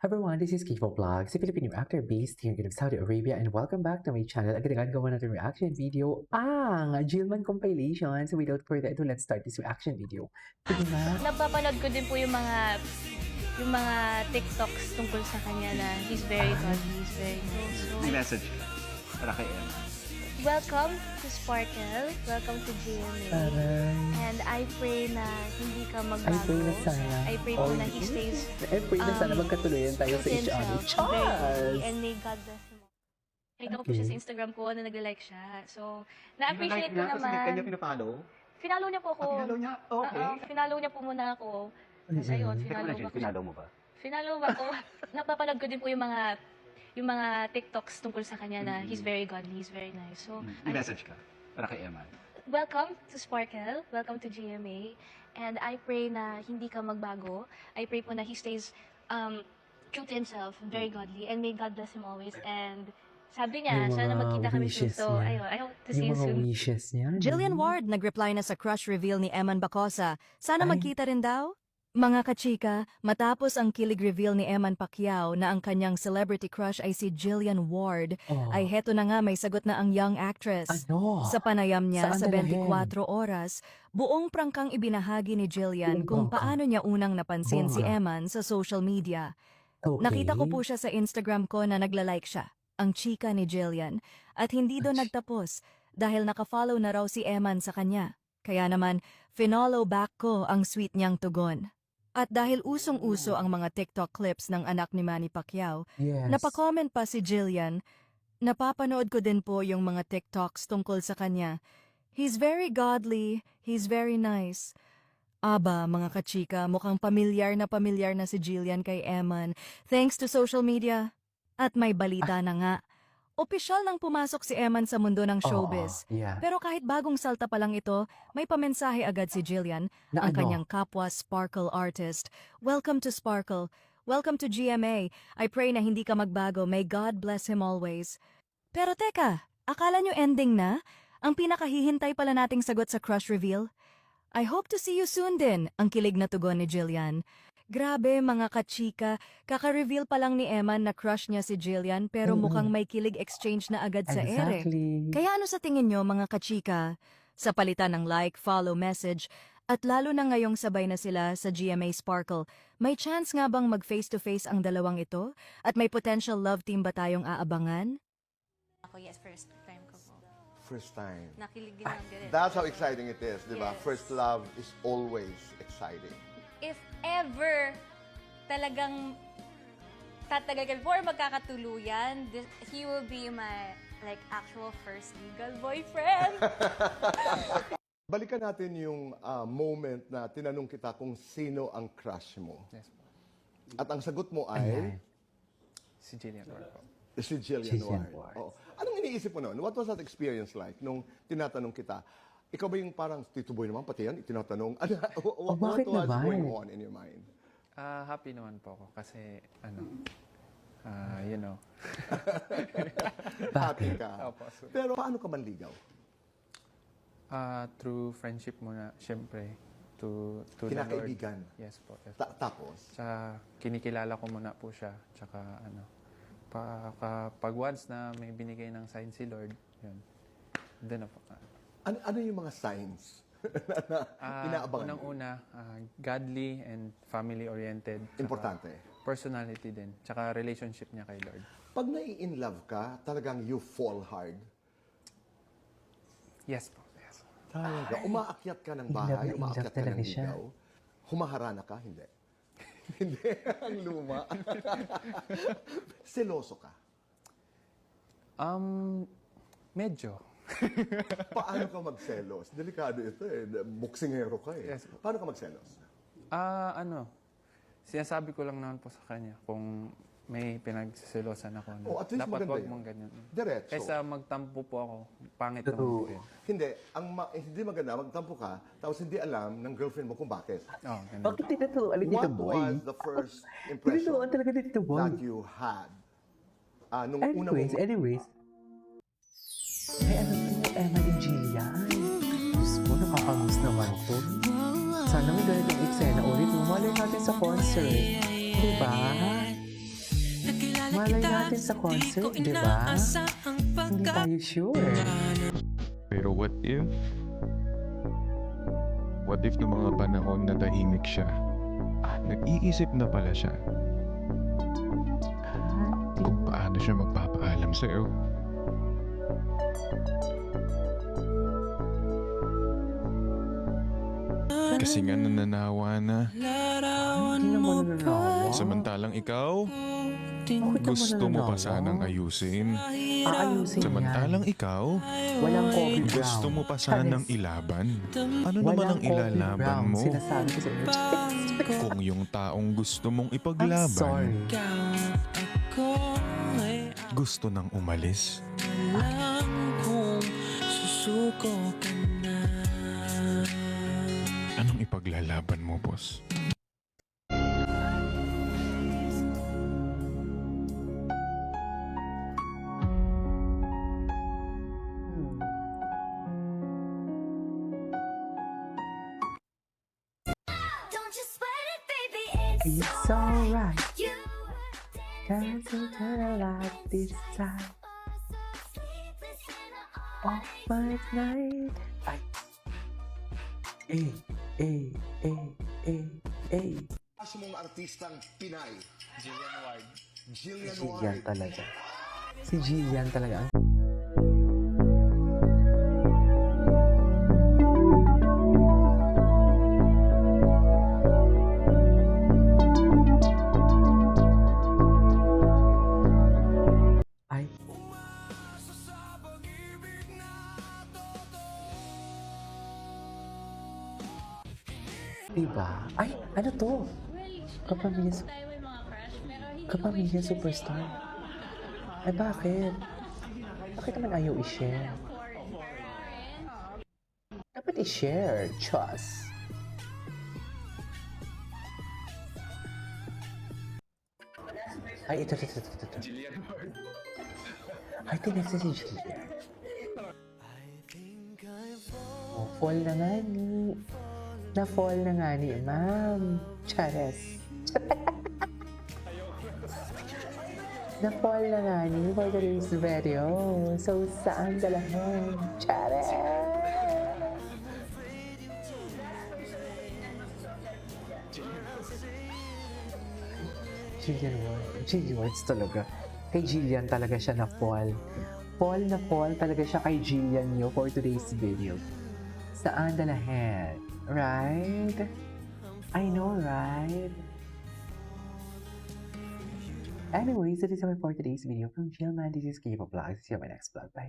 Hi everyone, this is Kifo Vlog, si Filipino actor based here in Saudi Arabia, and welcome back to my channel. Agad-agad gawa natin reaction video ang Jillman compilation. So without further ado, let's start this reaction video. Sige na. Napapanood ko din po yung mga TikToks tungkol sa kanya na he's very godly, he's very good. So, May message ka para kay Emma. welcome to Sparkle, welcome to GMA. Aray. And I pray na hindi ka magbago. I pray na sana. I pray po na he stays I pray na sana magkatuloyan tayo sa each other. very godly, Charles! and may God bless him. Nakita ko po siya sa Instagram ko na nagla-like siya. So, na-appreciate ko Kasi kanya naman. pinapollow. Finalo niya po ako. Pinalo niya? Okay. Finalo niya po muna ako. Tapos ayun, Teka finalo muna, ko. Jill, pinalo mo ba? Finalo ako. Napapanood ko din po yung mga TikToks tungkol sa kanya na he's very godly, he's very nice. So, May message ka para kay Emma. welcome to Sparkle, welcome to GMA, and I pray na hindi ka magbago. I pray po na he stays true to himself, very godly, and may God bless him always. And sabi niya, Yung sana mga magkita kami soon. wishes So, niya. ayun, I hope to see Yung you mga soon. wishes niya. Jillian Ward nagreply na sa crush reveal ni Eman Bacosa. Sana Ay. magkita rin daw? Mga kachika, matapos ang kilig reveal ni Eman Pacquiao na ang kanyang celebrity crush ay si Jillian Ward, Oh. ay heto na nga may sagot na ang young actress. Ano? Sa panayam niya Saan sa dalahin? 24 oras, buong prangkang ibinahagi ni Jillian kung Bongga. paano niya unang napansin si Bongga. Eman sa social media. Okay. Nakita ko po siya sa Instagram ko na nagla-like siya, ang chika ni Jillian. At hindi doon nagtapos dahil nakafollow na raw si Eman sa kanya. Kaya naman, finollow back ko ang sweet niyang tugon. At dahil usong-uso ang mga TikTok clips ng anak ni Manny Pacquiao, Yes. napacomment pa si Jillian, napapanood ko din po yung mga TikToks tungkol sa kanya. He's very godly, he's very nice. Aba, mga kachika, mukhang pamilyar na si Jillian kay Eman thanks to social media. At may balita na nga. Opisyal nang pumasok si Eman sa mundo ng showbiz. Oo, yeah. Pero kahit bagong salta pa lang ito, may pamensahe agad si Jillian, Na ang ano? kanyang kapwa Sparkle artist. Welcome to Sparkle. Welcome to GMA. I pray na hindi ka magbago. May God bless him always. Pero teka, akala nyo ending na? Ang pinakahihintay pala nating sagot sa crush reveal? I hope to see you soon din, ang kilig na tugon ni Jillian. Grabe mga kachika, kaka-reveal pa lang ni Eman na crush niya si Jillian pero mukhang may kilig exchange na agad sa ere. Exactly. Kaya ano sa tingin nyo mga kachika? Sa palitan ng like, follow, message, at lalo na ngayong sabay na sila sa GMA Sparkle, may chance nga bang mag face-to-face ang dalawang ito? At may potential love team ba tayong aabangan? Ako, yes, first time ko po. First time. Nakilig din ng ganito. That's how exciting it is, di ba? Yes. First love is always exciting. If ever talagang tatagal kami before magkakatuluyan, he will be my actual first legal boyfriend. Balikan natin yung moment na tinanong kita kung sino ang crush mo. Yes po. At ang sagot mo ay Si Jillian Ward po. si Jillian Jillian Ward. Ward. Oo. Anong iniisip mo noon? What was that experience like nung tinatanong kita? Ikaw ba yung parang, Tito Boy naman, pati yan, itinatanong. What bakit was naman? going on in your mind? Happy naman po ako kasi you know. Happy ka. Opo, so, Pero paano ka manligaw? through friendship muna, syempre, to the Lord. Kinakaibigan. Yes po. Yes po. Tapos? Tsaka kinikilala ko muna po siya. Tsaka pag once na may binigay ng sign si Lord, yun. Doon na po. Ano yung mga signs na inaabangan? Unang-una, godly and family-oriented. Tsaka Importante. Personality din. Tsaka relationship niya kay Lord. Pag nai-in love ka, talagang you fall hard. Yes po. Yes. Talaga. Umaakyat ka ng In bahay, love na in love umaakyat ka ng talaga siya. ligaw. Humaharana ka, hindi. Hindi. Ang luma. Seloso ka. Medyo. Paano ka magselos? Delikado ito eh. Boksingero ka eh. Yes. Paano ka magselos? Sinasabi ko lang naman po sa kanya kung may pinagsiselosan ako na Oh, at least dapat maganda wag yun. mong ganyan. Diretso. Kaysa magtampo po ako, pangit naman po yun. Hindi. Hindi maganda, magtampo ka, tapos hindi alam ng girlfriend mo kung bakit. Oh, ganun. Bakit tinuturuan ni Tito What Boy? was the first impression Tinuturuan talaga ni Tito Boy. that you had nung una Anyways. Ay, ano to? Emma and Jillian. Diyos ko, nakakamiss naman to. Sana may ganitong eksena ulit. Malay natin sa concert. Diba? Malay natin sa concert, di ba? Hindi tayo sure. Pero what if? What if noong mga panahon na tahimik siya, nag-iisip na pala siya kung paano siya magpapaalam sa'yo? Kasi nga nananawa na, Hindi naman nananawa. samantalang ikaw, Bakit naman gusto mo pa nananawa? sanang ayusin. Aayusin yan. Samantalang ikaw, Walang coffee brown. gusto mo pa sanang Charis. ilaban. Ano naman Walang ang ilalaban coffee brown. mo? Sinasabi ko sa inyo. Kung yung taong gusto mong I'm ipaglaban, sorry. gusto nang umalis. Anong ipaglalaban mo, boss? Hmm. Don't you sweat it, baby, It's alright. you. Can't turn a light this time of my night. Ay. Eh. Mas mong artistang Pinay. Jillian Ward. Jillian Jillian Ward. talaga. Si Jillian talaga. Ay. Diba? Ay, ano to? Kapamilya, Kapamilya Superstar. Ay, bakit? Bakit naman ayaw i-share? Dapat i-share. Trust. Ay, ito. Ay, tinexta si Jillian. Oh, fall na nga ni. Na-fall na nga ni Ma'am Chares. Na-fall na nga ni for today's video. So, saan dalahan? Chares! Jillian Wards talaga. Kay Jillian talaga siya na-fall. Fall na fall talaga siya kay Jillian Yo for today's video. Saan dalahan? Right? I know, right? Anyways, that is all for today's video from Jillman. This is K-pop Vlogs. See you in my next vlog. Bye.